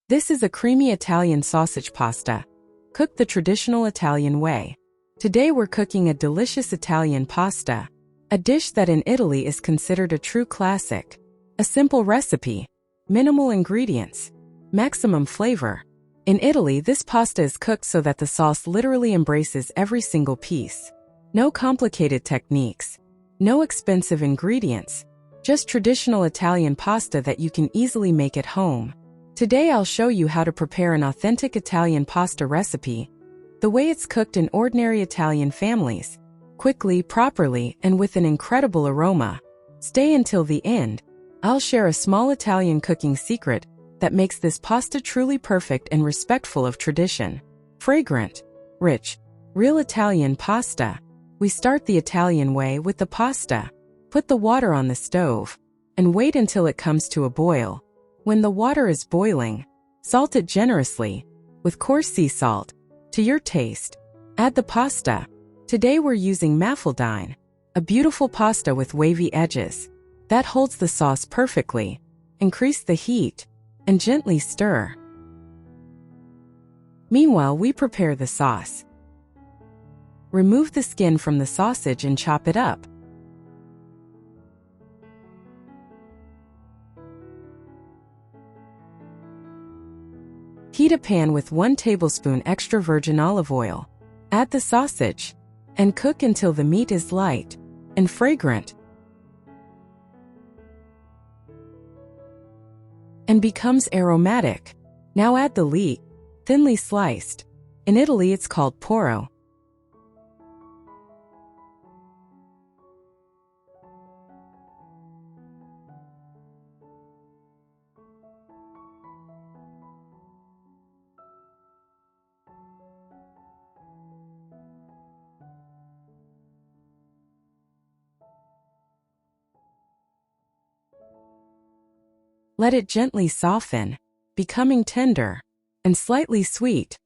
This is a creamy Italian sausage pasta, cooked the traditional Italian way. Today we're cooking a delicious Italian pasta, a dish that in Italy is considered a true classic. A simple recipe, minimal ingredients, maximum flavor. In Italy, this pasta is cooked so that the sauce literally embraces every single piece. No complicated techniques, no expensive ingredients, just traditional Italian pasta that you can easily make at home. Today I'll show you how to prepare an authentic Italian pasta recipe, the way it's cooked in ordinary Italian families, quickly, properly, and with an incredible aroma. Stay until the end. I'll share a small Italian cooking secret that makes this pasta truly perfect and respectful of tradition. Fragrant, rich, real Italian pasta. We start the Italian way with the pasta. Put the water on the stove and wait until it comes to a boil. When the water is boiling, salt it generously, with coarse sea salt, to your taste. Add the pasta. Today we're using Maffaldine, a beautiful pasta with wavy edges. That holds the sauce perfectly. Increase the heat, and gently stir. Meanwhile, we prepare the sauce. Remove the skin from the sausage and chop it up. Heat a pan with 1 tablespoon extra virgin olive oil. Add the sausage and cook until the meat is light and fragrant and becomes aromatic. Now add the leek, thinly sliced. In Italy it's called poro. Let it gently soften, becoming tender and slightly sweet.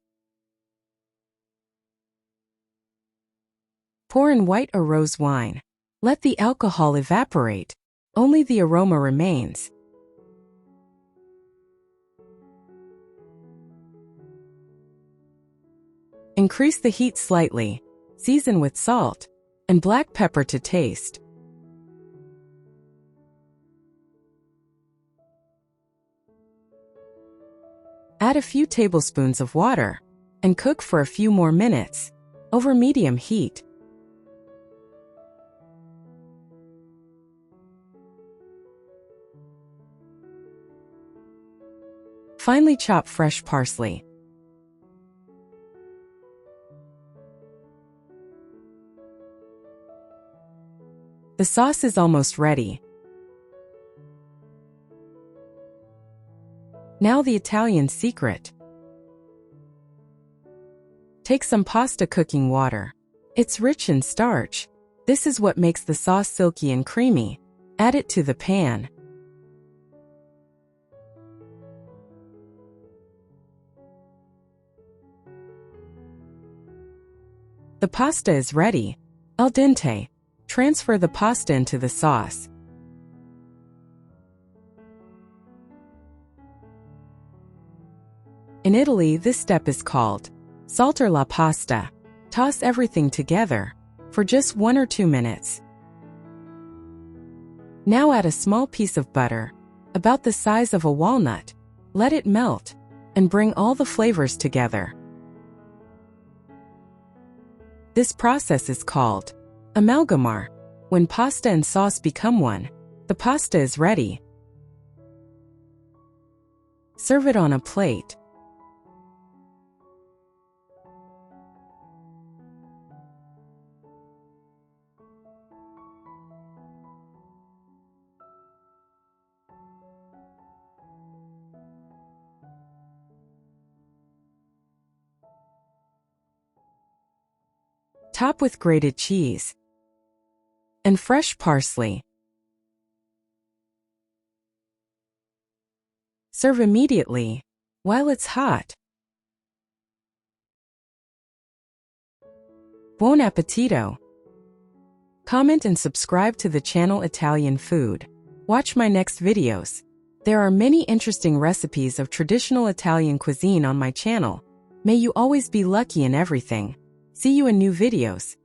Pour in white or rose wine. Let the alcohol evaporate. Only the aroma remains. Increase the heat slightly. Season with salt and black pepper to taste. Add a few tablespoons of water and cook for a few more minutes over medium heat. Finely chop fresh parsley. The sauce is almost ready. Now the Italian secret. Take some pasta cooking water. It's rich in starch. This is what makes the sauce silky and creamy. Add it to the pan. The pasta is ready. Al dente. Transfer the pasta into the sauce. In Italy, this step is called saltare la pasta. Toss everything together for just 1 or 2 minutes. Now add a small piece of butter, about the size of a walnut. Let it melt and bring all the flavors together. This process is called amalgamare. When pasta and sauce become one, the pasta is ready. Serve it on a plate. Top with grated cheese and fresh parsley. Serve immediately while it's hot. Buon appetito! Comment and subscribe to the channel Italian Food. Watch my next videos. There are many interesting recipes of traditional Italian cuisine on my channel. May you always be lucky in everything. See you in new videos.